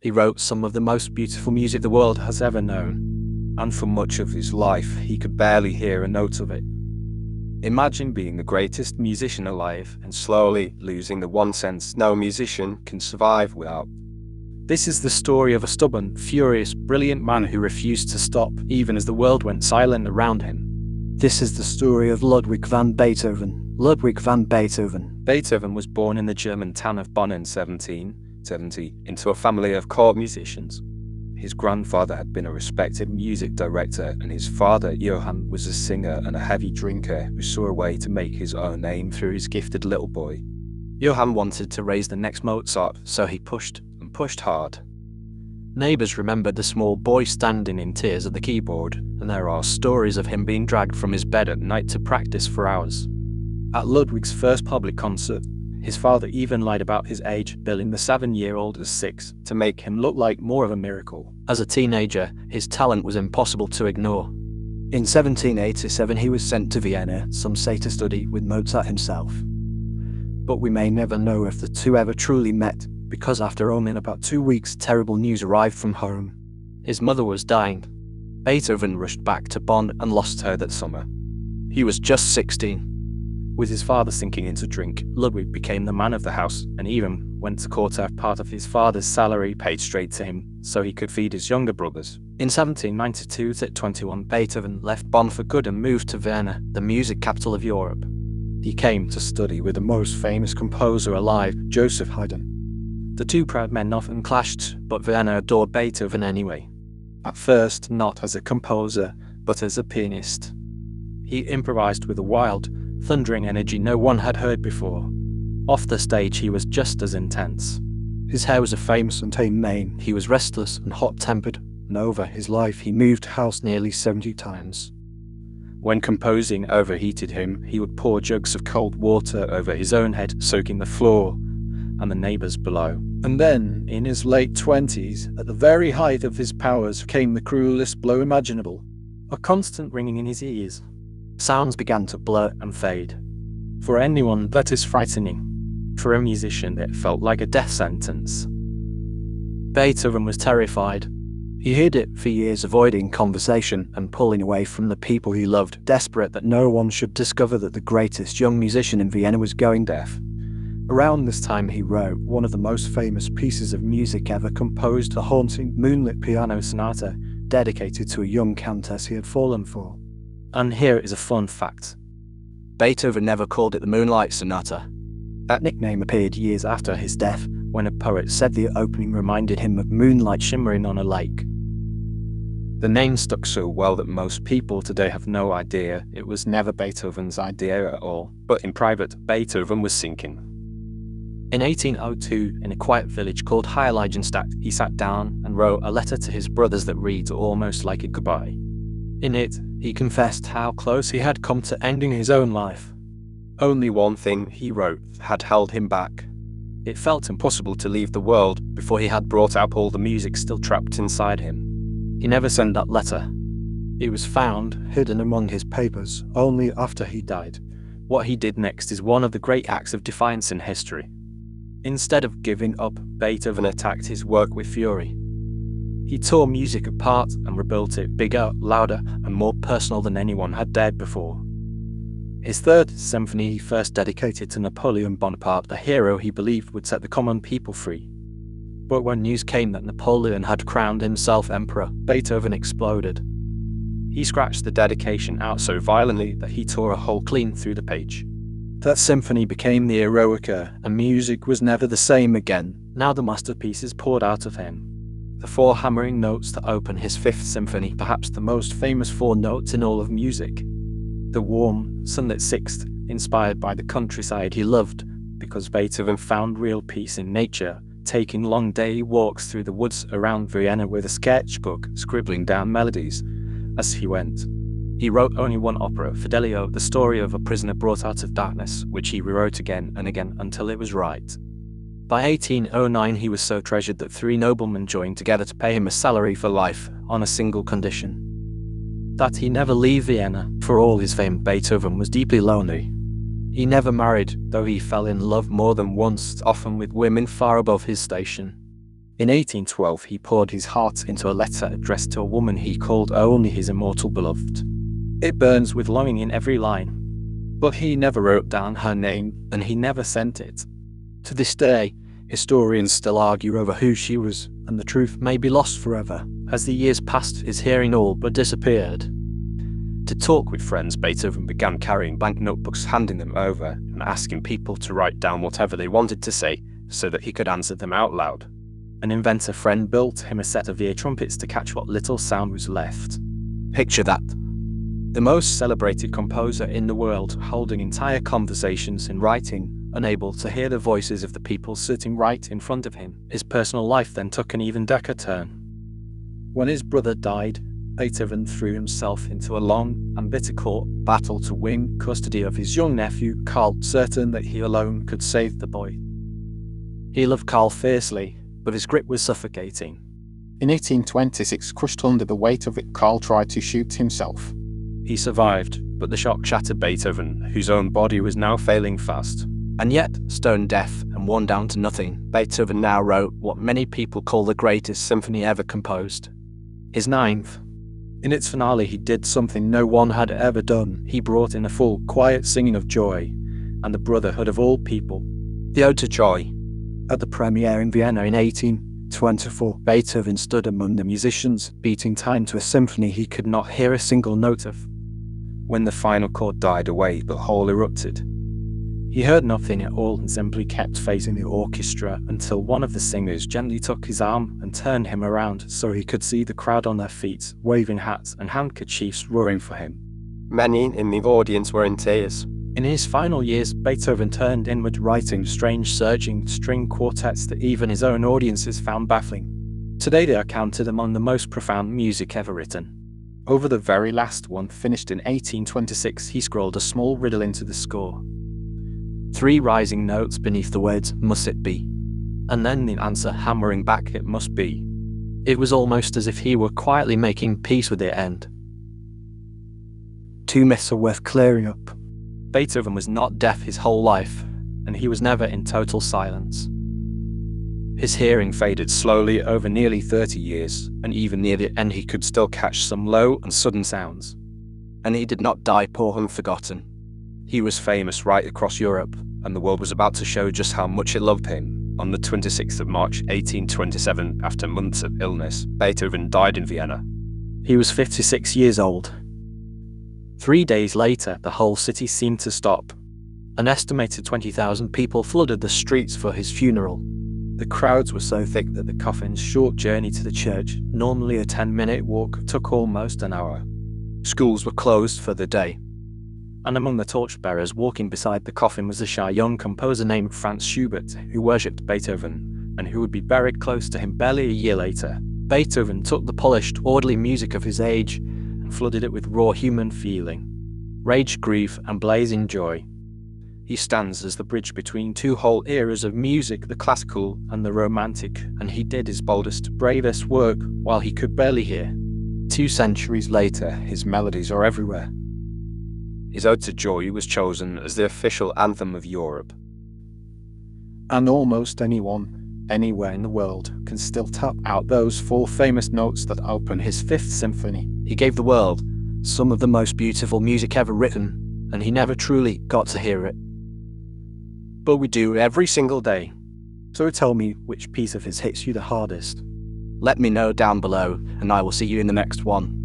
He wrote some of the most beautiful music the world has ever known, and for much of his life he could barely hear a note of it. Imagine being the greatest musician alive and slowly losing the one sense no musician can survive without. This is the story of a stubborn, furious, brilliant man who refused to stop even as the world went silent around him. This is the story of Ludwig van Beethoven. Ludwig van Beethoven. Beethoven was born in the German town of Bonn in 1770 into a family of court musicians. His grandfather had been a respected music director, and his father, Johann, was a singer and a heavy drinker who saw a way to make his own name through his gifted little boy. Johann wanted to raise the next Mozart, so he pushed and pushed hard. Neighbours remembered the small boy standing in tears at the keyboard, and there are stories of him being dragged from his bed at night to practice for hours. At Ludwig's first public concert, his father even lied about his age, billing the 7-year-old as 6, to make him look like more of a miracle. As a teenager, his talent was impossible to ignore. In 1787 he was sent to Vienna, some say to study with Mozart himself. But we may never know if the two ever truly met, because after only about 2 weeks terrible news arrived from home. His mother was dying. Beethoven rushed back to Bonn and lost her that summer. He was just 16. With his father sinking into drink, Ludwig became the man of the house and even went to court to have part of his father's salary paid straight to him so he could feed his younger brothers. In 1792 at 21, Beethoven left Bonn for good and moved to Vienna, the music capital of Europe. He came to study with the most famous composer alive, Joseph Haydn. The two proud men often clashed, but Vienna adored Beethoven anyway. At first, not as a composer, but as a pianist. He improvised with a wild, thundering energy no one had heard before. Off the stage he was just as intense. His hair was a famous and tame mane. He was restless and hot-tempered, and over his life he moved house nearly 70 times. When composing overheated him, he would pour jugs of cold water over his own head, soaking the floor and the neighbours below. And then, in his late 20s, at the very height of his powers, came the cruelest blow imaginable. A constant ringing in his ears. Sounds began to blur and fade. For anyone, that is frightening. For a musician, it felt like a death sentence. Beethoven was terrified. He hid it for years, avoiding conversation and pulling away from the people he loved, desperate that no one should discover that the greatest young musician in Vienna was going deaf. Around this time he wrote one of the most famous pieces of music ever composed, a haunting, moonlit piano sonata dedicated to a young countess he had fallen for. And here is a fun fact. Beethoven never called it the Moonlight Sonata. That nickname appeared years after his death, when a poet said the opening reminded him of moonlight shimmering on a lake. The name stuck so well that most people today have no idea it was never Beethoven's idea at all, but in private, Beethoven was sinking. In 1802, in a quiet village called Heiligenstadt, he sat down and wrote a letter to his brothers that reads almost like a goodbye. In it, he confessed how close he had come to ending his own life. Only one thing, he wrote, had held him back. It felt impossible to leave the world before he had brought out all the music still trapped inside him. He never sent that letter. It was found, hidden among his papers, only after he died. What he did next is one of the great acts of defiance in history. Instead of giving up, Beethoven attacked his work with fury. He tore music apart and rebuilt it bigger, louder, and more personal than anyone had dared before. His Third Symphony he first dedicated to Napoleon Bonaparte, the hero he believed would set the common people free. But when news came that Napoleon had crowned himself emperor, Beethoven exploded. He scratched the dedication out so violently that he tore a hole clean through the page. That symphony became the Eroica, and music was never the same again. Now the masterpieces poured out of him. The 4 hammering notes to open his Fifth Symphony, perhaps the most famous 4 notes in all of music. The warm, sunlit sixth, inspired by the countryside he loved, because Beethoven found real peace in nature, taking long daily walks through the woods around Vienna with a sketchbook, scribbling down melodies as he went. He wrote only one opera, Fidelio, the story of a prisoner brought out of darkness, which he rewrote again and again until it was right. By 1809 he was so treasured that 3 noblemen joined together to pay him a salary for life, on a single condition: that he never leave Vienna. For all his fame, Beethoven was deeply lonely. He never married, though he fell in love more than once, often with women far above his station. In 1812, he poured his heart into a letter addressed to a woman he called only his immortal beloved. It burns with longing in every line, but he never wrote down her name, and he never sent it. To this day, historians still argue over who she was, and the truth may be lost forever. As the years passed, his hearing all but disappeared. To talk with friends, Beethoven began carrying blank notebooks, handing them over, and asking people to write down whatever they wanted to say, so that he could answer them out loud. An inventor friend built him a set of ear trumpets to catch what little sound was left. Picture that. The most celebrated composer in the world, holding entire conversations in writing, unable to hear the voices of the people sitting right in front of him. His personal life then took an even darker turn. When his brother died, Beethoven threw himself into a long and bitter court battle to win custody of his young nephew, Karl, certain that he alone could save the boy. He loved Karl fiercely, but his grip was suffocating. In 1826, crushed under the weight of it, Karl tried to shoot himself. He survived, but the shock shattered Beethoven, whose own body was now failing fast. And yet, stone deaf and worn down to nothing, Beethoven now wrote what many people call the greatest symphony ever composed. His ninth. In its finale, he did something no one had ever done. He brought in a full, quiet singing of joy, and the brotherhood of all people. The Ode to Joy. At the premiere in Vienna in 1824, Beethoven stood among the musicians, beating time to a symphony he could not hear a single note of. When the final chord died away, the whole erupted. He heard nothing at all and simply kept facing the orchestra until one of the singers gently took his arm and turned him around so he could see the crowd on their feet, waving hats and handkerchiefs, roaring for him. Many in the audience were in tears. In his final years, Beethoven turned inward, writing strange, surging string quartets that even his own audiences found baffling. Today they are counted among the most profound music ever written. Over the very last one, finished in 1826, he scrawled a small riddle into the score. 3 rising notes beneath the words, "Must it be?" And then the answer hammering back, "It must be." It was almost as if he were quietly making peace with the end. 2 myths are worth clearing up. Beethoven was not deaf his whole life, and he was never in total silence. His hearing faded slowly over nearly 30 years, and even near the end he could still catch some low and sudden sounds. And he did not die poor and forgotten. He was famous right across Europe, and the world was about to show just how much it loved him. On the 26th of March 1827, after months of illness, Beethoven died in Vienna. He was 56 years old. 3 days later, the whole city seemed to stop. An estimated 20,000 people flooded the streets for his funeral. The crowds were so thick that the coffin's short journey to the church, normally a 10-minute walk, took almost an hour. Schools were closed for the day. And among the torchbearers walking beside the coffin was a shy young composer named Franz Schubert, who worshipped Beethoven, and who would be buried close to him barely a year later. Beethoven took the polished, orderly music of his age and flooded it with raw human feeling, rage, grief, and blazing joy. He stands as the bridge between 2 whole eras of music, the classical and the romantic, and he did his boldest, bravest work while he could barely hear. 2 centuries later, his melodies are everywhere. His Ode to Joy was chosen as the official anthem of Europe. And almost anyone, anywhere in the world, can still tap out those 4 famous notes that open his 5th symphony. He gave the world some of the most beautiful music ever written, and he never truly got to hear it. But we do every single day. So tell me which piece of his hits you the hardest. Let me know down below, and I will see you in the next one.